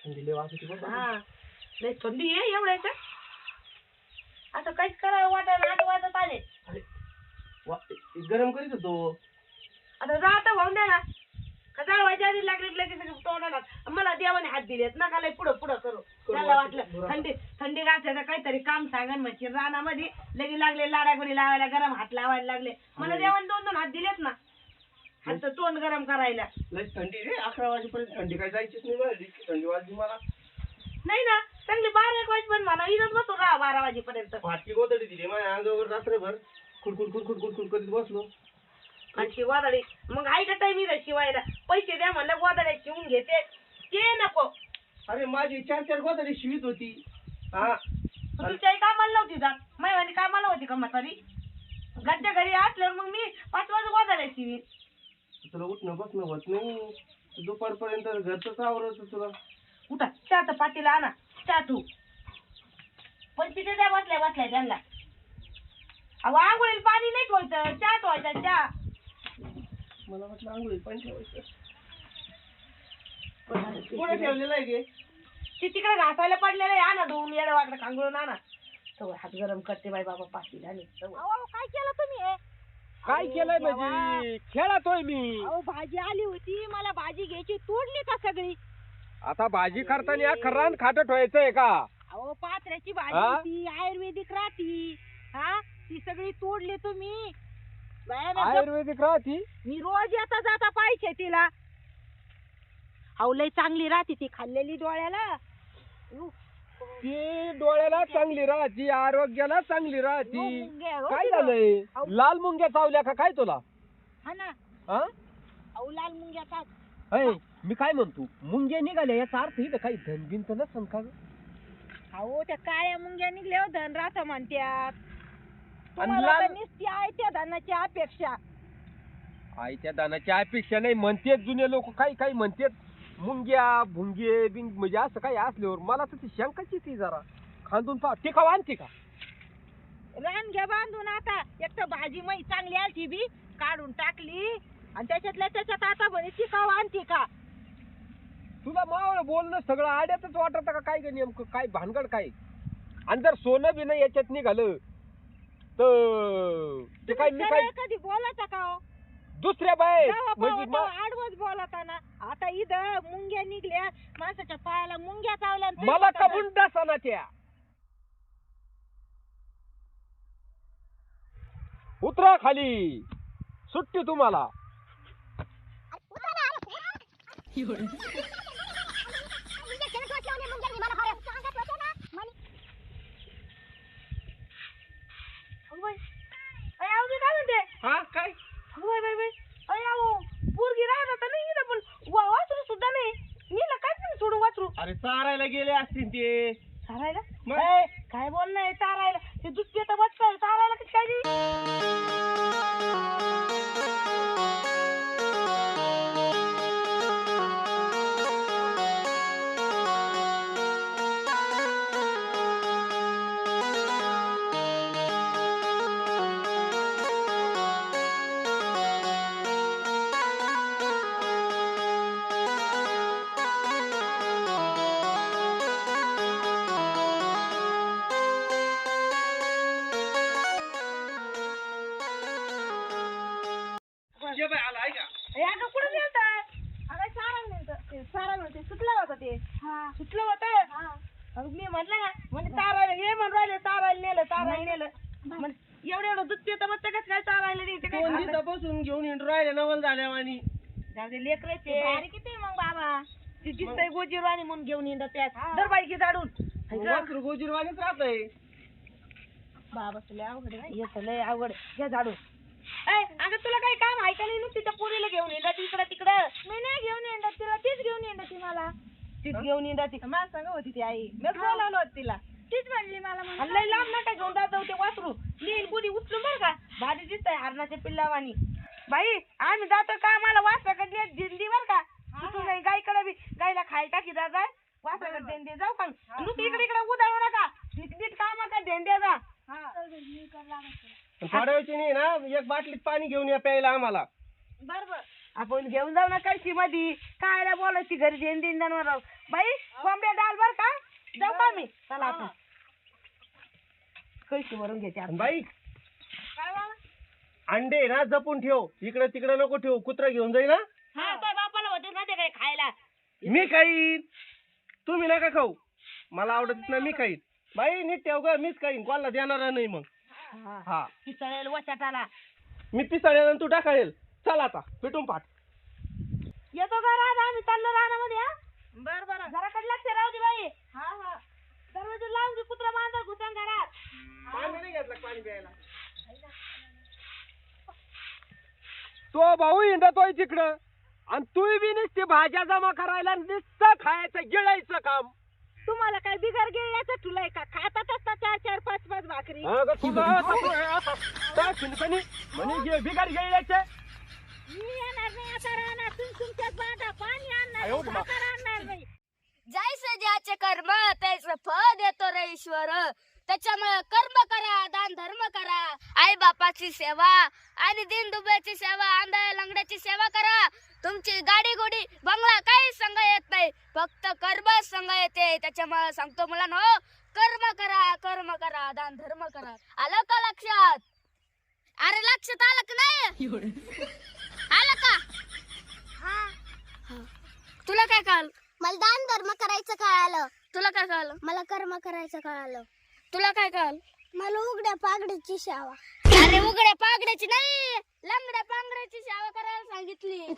थंडी लय वाजते बघ. हा लय थंडी आहे एवढ्याच आता काहीच करावं वाटत 8 वाजत आले. गरम करीत होतो आता जा आता भाऊन द्या ना का जाळवायच्या आधी लागले लगेच तोंडाला मला देवाने हात दिलेत नका लय पुढं पुढं करू. त्याला वाटलं थंडी घासायचं काहीतरी काम सांगन म्हणजे रानामध्ये लगे लागले लाडागुडी लावायला गरम हात लावायला लागले. मला देवाने 2-2 हात दिलेत ना हात तोंड गरम करायला. लय थंडी रे 11 वाजेपर्यंत थंडी काय जायचीच नाही मला. थंडी वाजली मला नाही ना चांगली 12-1 वाजेपर्यंत मला इथंच बसतो 12 वाजेपर्यंत. फाटकी गोदडी दिली माझ्या अंगावर रात्रभर खुडखुड खुडखुड खुडखुड करीत बसलो. आणि गोदडी मग आहे का टाइम इथं शिवायला पैसे द्या म्हणलं गोदड्या शिवून घेते ते नको. अरे माझी 4 गोदडी शिवीत होती. हा तुमच्या कामाला नव्हती जात मैवानी कामाला होती का म्हातारी घरच्या घरी असल्यावर मग मी 5 वाजता गोदड्या शिवीन. तुला उठणं बसणं होत नाही दुपारपर्यंत घरचंच आवरत तुला. उठा चहा पाटीला आणा चहा तू पण तिथे द्या बसल्या बसल्या त्यांना. अहो आंघोळीला पाणी नाही ठेवायचं चहा ठेवायचा चहा. मला वाटलं आंघोळीत पाणी ठेवायचं. कुठे ठेवलेलं आहे गे ती तिकडे घासायला पडलेलं आहे आणा धुवून येडं वाकडं खांगळून आणा. सवय हात गरम करते बाई बाबा पाटील आणि काय केलं तुम्ही हे काय केलंय म्हणजे खेळतोय मी. अहो भाजी आली होती मला भाजी घ्यायची तोडली का सगळी. आता भाजी करताना खरान खाटत व्हायचंय का. अहो पात्र्याची भाजी होती आयुर्वेदिक राहती हा ती सगळी तोडली तुम्ही. आयुर्वेदिक राहती मी रोज येता जाता पाहिजे तिला. अहो लय चांगली राहती ती खाल्लेली डोळ्याला. ती डोळ्याला चांगली राहती आरोग्याला चांगली राहती. मुंग्या हो काय तिला. झालंय लाल मुंग्या चावल्या का काय तुला. हा ना हा अहो लाल मुंग्या अय मी काय म्हणतो मुंग्या निघाल्या याचा अर्थ इथं काही धनबिन तर नसन का ग? अहो त्या काळ्या मुंग्या निघल्या हो धन राहता म्हणत्यात. आणि तुम्हाला तर लाल नुसती आहे त्या धनाची अपेक्षा. आईच्या दानाची अपेक्षा नाही म्हणतेत जुने लोक काही काही म्हणतेत मुंग्या भुंगे बिंग म्हणजे असं काही असल्यावर मला तर ती शंकाची ती जरा खांदून पहा टिकाव आणते का. रान घ्या बांधून आता एक तर भाजी मै चांगली आलती बी काढून टाकली आणि त्याच्यातल्या त्याच्यात आता म्हणे टिकाव आणते का. तुला मावळ बोलणं सगळं आड्यातच वाटत का काय ग नेमकं काय भानगड काय. आणि जर सोनं बिनं याच्यात निघालं तर ते काय मी काय कधी बोलायचा का हो दुसऱ्या बाय म्हणजे आडवच बोलता ना. आता इथं मुंग्या निघल्या माणसाच्या पायाला मुंग्या चावल्या मला कबूल डसाना त्या उतरा खाली सुट्टी तुम्हाला. हा काय पोरगी राहत नाही इथं पण वासरू सुद्धा नाही नीला काय पण सोडून वासरू. अरे चारायला गेले असतील ते. चारायला मग? काय बोलणं चारायला ते दुसरी आता बसतंय चारायला कशी काय. ये बाई आला आहे का. अगं कुठं नेलतात अगं चारा मिळते सुटलं होतं ते सुटलं होतं. मी म्हटलं ना म्हणजे चारायला हे म्हणून राहिले चारायला नेलं म्हणजे एवढं दूध पितं मग कसं काय चारायला नाही ते दोन काय दिवसापासून घेऊन येऊन राहिले नवल झाल्या आणि लेकराचे किती मग बाबा ती दिसतंय गोजीरवाणी म्हणून घेऊन येतात त्यात दर बाईकी जाडून वासरू गोजीरवाणीच राहतंय. बाबा तुला अवघड येत लय अवघड घ्या झाडून. अगं तुला काही काम आहे का नाही नुसती त्या पोरीला घेऊन येतात तिकडं. मी नाही घेऊन येणार तिला तीच घेऊन येणार ती मला तीच घेऊन येणार ती मला सांग होती ती आई मी बोलावलं होतं तिला तीच म्हणली मला लय लांब नका घेऊन जाऊ ते वासरू नेईल कुणी उचलून बरं का भारी दिसतंय हरणाच्या पिल्लावानी. बाई आम्ही जातो का मला वासराकडे दिंडी बरं का तू गायकडे बी गायला खायला टाकी जाय वासराकडे देंडे जाऊ का नुसती इकडे उधाळू नका नीट कामा का देंडे जा. थोड्या वेळची नाही ना एक बाटलीत पाणी घेऊन या प्यायला आम्हाला. बरोबर आपण घेऊन जाऊ ना कळशी मध्ये काय बोलायची घरी देण दिन जनावर बाई कोंबड्या डाल बर का जाऊ का मी चला आपण कळशी भरून घेते आपण. बाई काय बाबा? अंडे ना जपून ठेव, इकडे तिकडे नको ठेव, कुत्रा घेऊन जाई ना. हा काय बापाला होते ना ते काय खायला मी खाईन, तुम्ही नका खाऊ, मला आवडत नाही, मी खाईन. बाई नीट ठेव ग, मीच खाईन, कोणाला देणार नाही मग. हा पिसळेल वचाटाला मी पिसाळेल तू टाकाळेल. चल आता पेटून पाठ. येतो का राधा आम्ही चाललो रानामध्ये हा बर बर जरा कडे लक्ष राहू दे बाई. हा हा दरवाजा लावून दे कुत्रा मांजर घुसन घरात. पाणी नाही घेतलं पाणी प्यायला. तो भाऊ हिंडतोय तिकडं आणि तू बी नुसती भाज्या जमा करायला नुसतं खायचं गिळायचं काम. तुम्हाला काय बिगर गिळण्याचं ठुलंय का खातातच ना 4-4 5-5 भाकरी. अगं तुला म्हणे बिगार गिळल्याचे. मी येणार नाही आता राहणार तुमच्यात बांधा पाणी आणणार आयो नाही, बाबा. भाकर आणणार नाही. जैसे ज्याचे कर्म त्याचं फळ देतो रे ईश्वर. त्याच्यामुळे कर्म करा, दान धर्म करा, आई बापाची सेवा आणि दिन दुबळ्याची सेवा, आंधळ्या लंगड्याची सेवा करा. तुमची गाडी गोडी बंगला काही संग येत नाही, फक्त कर्म संग येते. त्याच्यामुळे सांगतो मुलांनो, कर्म करा, दान धर्म करा. आलं का लक्षात? अरे लक्षात आलं का नाही? आलं का? तुला काय कळलं? मला दान धर्म करायचं कळालं. तुला काय कळलं? मला कर्म करायचं कळालं. तुला काय कळलं? मला उघड्या पागडीची सेवा. अरे उघड्या पागड्याची नाही, लंगड्या पांगड्याची सेवा करायला सांगितली.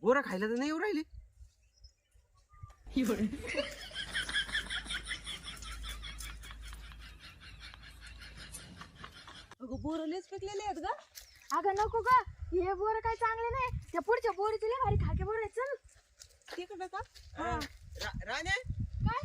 बोरं खायला तर नाही येऊ राहिले. अगं बोरं लयच पिकलेले आहेत ग. अगं नको ग, हे बोरं काही चांगले नाही. त्या पुढच्या बोरीचे लय भारी खाके बोरं आहेत. चल तिकडं का राणे काय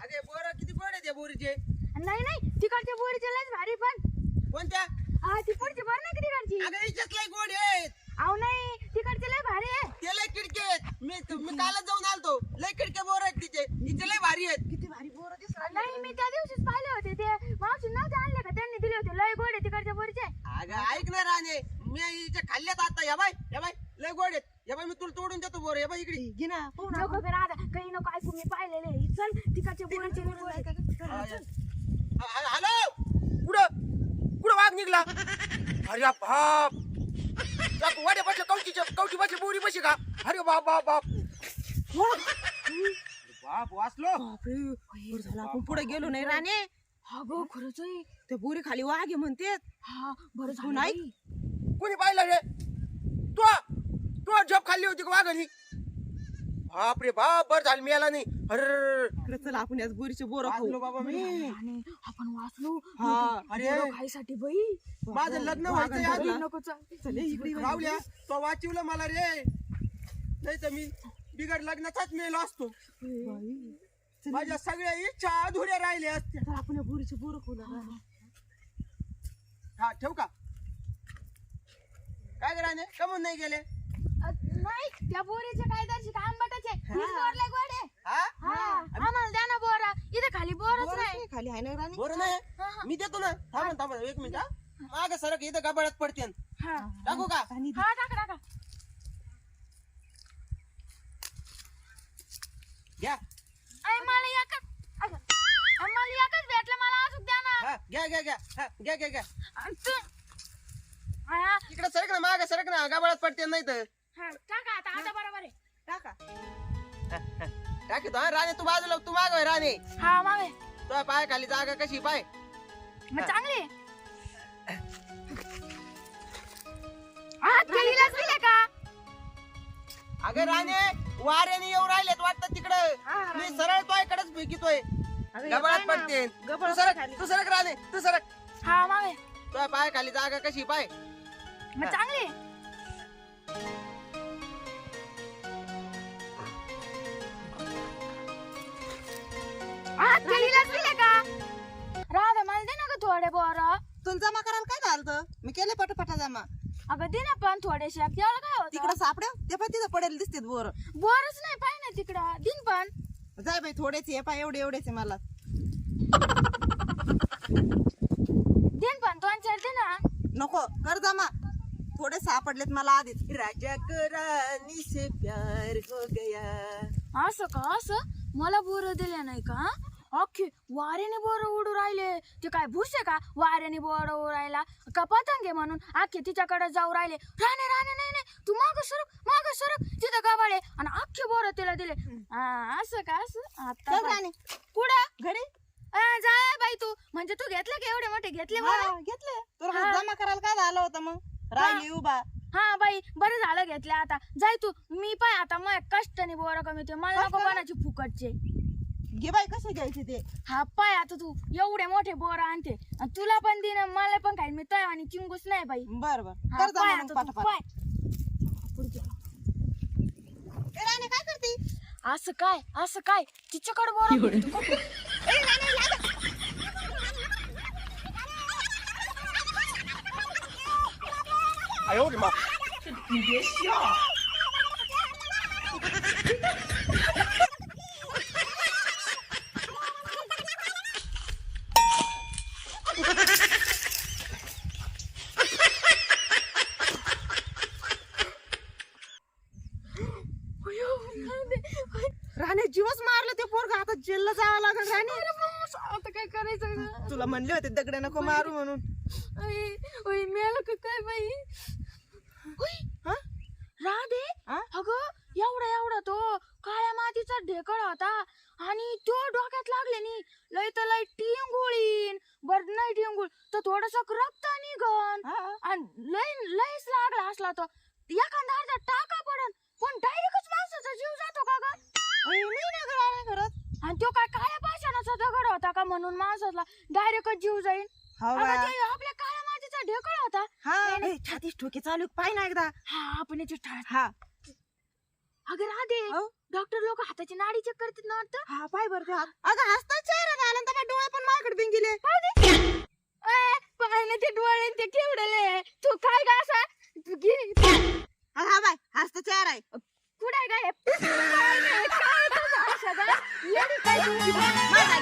अगे बोरं किती गोड आहे त्या बोरीचे. नाही नाही तिकडच्या बोरीचे लयच भारी. पण कोणत्या? हा ती पुढची बोर नाही का तिकडची. अगं हिच्यात लय गोड आहेत. अहो नाही तिकडचे लय भारी आहे. ते लय खिडके आहेत. मी कालच जाऊन आलतो. लय खिडके बोर आहेत तिचे. हिचे लय भारी आहेत. किती भारी बोरं दिसतात. नाही मी त्या दिवशीच पाहिले होते. ते मावशी नव्हते आणले का, त्यांनी दिले होते. लय गोड आहे तिकडच्या बोरीचे. अगं ऐक ना राणे, मी हिचे खाल्ल्यात आता. या बाय लय गोड आहेत. या बाय मी तुला तोडून देतो बोर. या बाय इकडे घे ना. नको बे राधा, काही नको ऐकू, मी पाहिलेले. चल तिकडच्या बोरीचे लय गोड आहे. हॅलो, कुठं वाघ निघला? अरे बाप, वाड्या बसल्या कवटी बसली बोरी बशी का? अरे बाप बाप बाप बाप वाचलो. आपण पुढे गेलो नाही राणे. हा गो खरंच आहे. ते बोरी खाली वाघे म्हणते. हा बरं झालं नाही. बाई. कोणी पाहिलं रे? तू झोप खाल्ली होती का वाघानी? बाप रे बाप, बरं झालं मिळाला नाही. अरे चला आपण याच बोरीचे बोर खाऊ. वाचलो बाबा मी. आणि आपण वाचलो. हा. अरे बोरं खायसाठी बाई. माझं लग्न व्हायचंय अजून. नको चल. चल ये इकडे. रावल्या, तो वाचवलं मला रे. नाही तर मी बिगड लग्नाचाच मेलो असतो. माझ्या सगळ्या इच्छा अधुऱ्या राहिल्या असत्या. चला आपण या बोरीचे बोर खाऊ ना. हा ठेवू का? काय कराने कमून नाही गेले? नाही त्या बोरीचे काय दर्शी का आंबटाचे. हीच बोर लय गोड आहे. हा आम्हाला द्या ना बोरा. इथे खाली बोरच बोरच नाही. नाही खाली आहे ना राणे. बरं नाही मी देतो ना. थांबा एक मिनिट. माग सरक, इथं गबाळात पडते. हा टाकू का? हा टाका. घ्या. मला एकच भेटलं, मला अजून द्या ना. हा घ्या. हा घ्या. हा, इकडे सरक ना, माग सरक ना, गबाळात पडते नाही तर. टाका आता बरोबर आहे. टाका. टाकी तो. हा राणे तू बाजूला, तू माग वळ राणे. हा मागे तुझ्या पाय खाली जागा कशी पाय. मग चांगली आहे. हा केलीलाच दिले का? अगं राणे, वाऱ्याने येऊ राहिलेत वाटतं तिकडं. मी सरळ तोयकडेच फेकितोय. गबाळात पडते. तू सरक राणे, तू सरक. हा मागे तुझ्या पाय खाली जागा कशी पाय. मग चांगली आहे. हा केलीलाच दिले का? राधा मला दे ना ग थोडे बोर. तुमचा दे ना पण थोडेसे त्याला काय होतं तिकडं सापड्या ते पण तिथं पडेल दिसते बोर बोरच नाही पाय ना तिकडं दिन पण जाय बाई थोडेच ये पाय एवढेच आहे मला दिन पण 2-4 दे ना नको कर जमा थोडे सापडलेत मला आधीच राजा को रानी से प्यार हो गया असं का असं मला बोर दिले नाही का अख्खे वाऱ्याने बोर उडू राहिले ते काय भुसे का वाऱ्याने बोर उडायला का पतंगे म्हणून अख्खे तिच्याकडे जाऊ राहिले राणे राणे नाही नाही तू माग सरक तिथं गबाळे आणि अख्खे बोर तिला दिले असं का असं आता चल राणी कुठं घरी जाय बाई तू म्हणजे तू घेतलं की एवढे मोठे घेतले बोरं? घेतले तुला हा. जमा करायला काय झालं होतं मग राहिली उभा हा बाई बरं झालं घेतले आता जाय तू मी पाय आता मग कष्टाने बोर कमी ते मला नको कोणाची फुकटचे घे बाई कसे घ्यायचे ते हा पाय आता तू एवढे मोठे बोर आणते आणि तुला पण दिन मला पण काही मी तय आणि चिंगूस नाही बाई बर बर हा, कर पाय जमा मग आता तू, पाठापाठ पाय. ए राणी काय करते असं काय तिच्याकडे बोर अयो रे मा राणी जीवच मारलं ते पोरग आता जेलला जावं लागेल राणी आता काय करायचं तुला म्हणले होते दगड नको मारू म्हणून मेलं का काय बाई हा? राधे हा? अगं एवढा तो काळ्या मातीचा ढेकळ होता आणि तो डोक्यात लागले नी लय तर लय टिंगुळीन बर नाही टिंगुळ तर थोडस रक्त निघन हा. आणि लयच लागला असला तो एखादा अर्धा टाका पडन पण डायरेक्टच माणसाचा जीव जातो का ग नाही ना गं राणी खरंच आणि तो काय काळ्या पाषाणाचा दगड होता का म्हणून माणसाला डायरेक्टच जीव जाईल हो अगं बा. ते आपल्या काळ्या मातीचा ढेकळ होता हा ए, छातीस ठोके चालू पाय ना एकदा हा आपण याची हा अगं राधे हो? डॉक्टर लोक हाताची नाडी चेक करतात ना वाटतं हा पाय बरं ते हात अगं हसता चेहरा झाला आणि त्याच्या डोळे पण माझ्याकडे बिंगिले पाहिलं ते डोळे ते केवढले तू काय का असा तू गिरी हा बाय हसता चेहरा आहे कुठे काय काय तुझं असं का? येडी काय तू? माझ्या